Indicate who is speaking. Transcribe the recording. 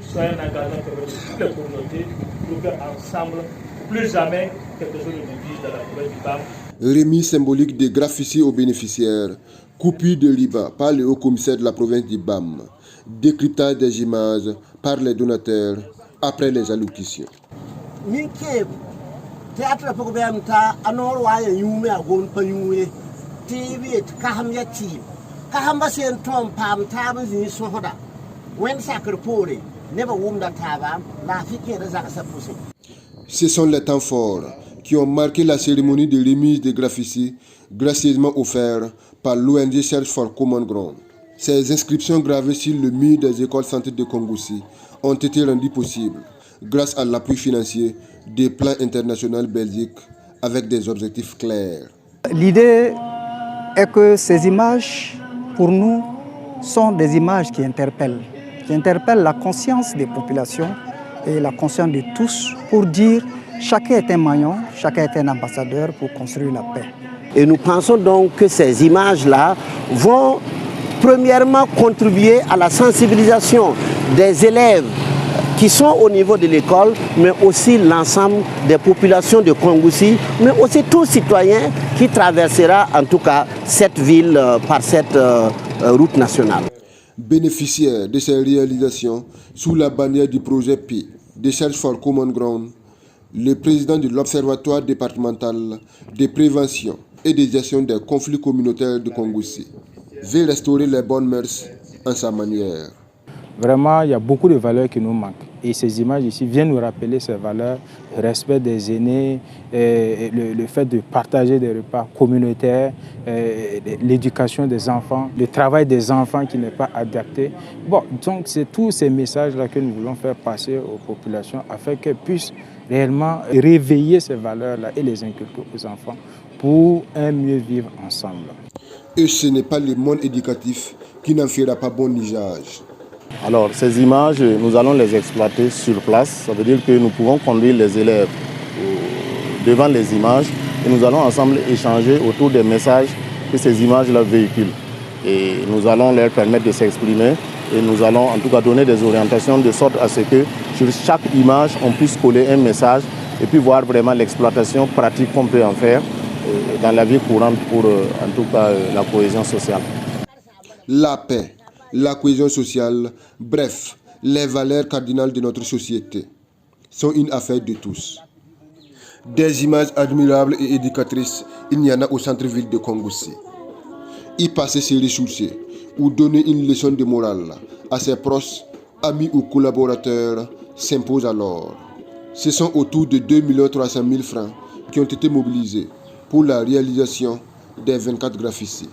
Speaker 1: Soit un engagement que toutes les communautés pour faire ensemble, plus jamais quelque chose ne divise dans la province du BAM.
Speaker 2: Remise symbolique des graffitis aux bénéficiaires, coupure de l'IBA par le haut-commissaire de la province du BAM, décryptage des images par les donateurs après les allocutions.
Speaker 3: Théâtre programme ta anor waya yume agon panyuwe TV kaham ya team kaham ba sen tom pam ta ba zin so hoda wen sakre pore never wum da taba la fike da zaka sapuse.
Speaker 2: Ce sont les temps forts qui ont marqué la cérémonie de remise des graffitis gracieusement offerts par l'ONG Search for Common Ground. Ces inscriptions gravées sur le mur des écoles centrales de Kongoussi ont été rendues possibles grâce à l'appui financier des plans internationaux belgiques avec des objectifs clairs.
Speaker 4: L'idée est que ces images, pour nous, sont des images qui interpellent la conscience des populations et la conscience de tous pour dire chacun est un maillon, chacun est un ambassadeur pour construire la paix.
Speaker 3: Et nous pensons donc que ces images-là vont premièrement contribuer à la sensibilisation des élèves qui sont au niveau de l'école, mais aussi l'ensemble des populations de Kongoussi, mais aussi tout citoyen qui traversera en tout cas cette ville par cette route nationale.
Speaker 2: Bénéficiaire de ces réalisations sous la bannière du projet P de Search for Common Ground, le président de l'Observatoire départemental de prévention et de gestion des conflits communautaires de Kongoussi veut restaurer les bonnes mœurs en sa manière.
Speaker 5: Vraiment, il y a beaucoup de valeurs qui nous manquent. Et ces images ici viennent nous rappeler ces valeurs, le respect des aînés, le fait de partager des repas communautaires, l'éducation des enfants, le travail des enfants qui n'est pas adapté. Bon, donc c'est tous ces messages-là que nous voulons faire passer aux populations afin qu'elles puissent réellement réveiller ces valeurs-là et les inculquer aux enfants pour un mieux vivre ensemble.
Speaker 2: Et ce n'est pas le monde éducatif qui n'en fera pas bon usage.
Speaker 6: Alors, ces images, nous allons les exploiter sur place. Ça veut dire que nous pouvons conduire les élèves devant les images et nous allons ensemble échanger autour des messages que ces images-là véhiculent. Et nous allons leur permettre de s'exprimer et nous allons en tout cas donner des orientations de sorte à ce que sur chaque image, on puisse coller un message et puis voir vraiment l'exploitation pratique qu'on peut en faire dans la vie courante pour en tout cas la cohésion sociale.
Speaker 2: La paix, la cohésion sociale, bref, les valeurs cardinales de notre société sont une affaire de tous. Des images admirables et éducatrices, il y en a au centre-ville de Kongoussi. Y passer se ressourcer ou donner une leçon de morale à ses proches, amis ou collaborateurs s'impose alors. Ce sont autour de 2 300 000 francs qui ont été mobilisés pour la réalisation des 24 graffitis.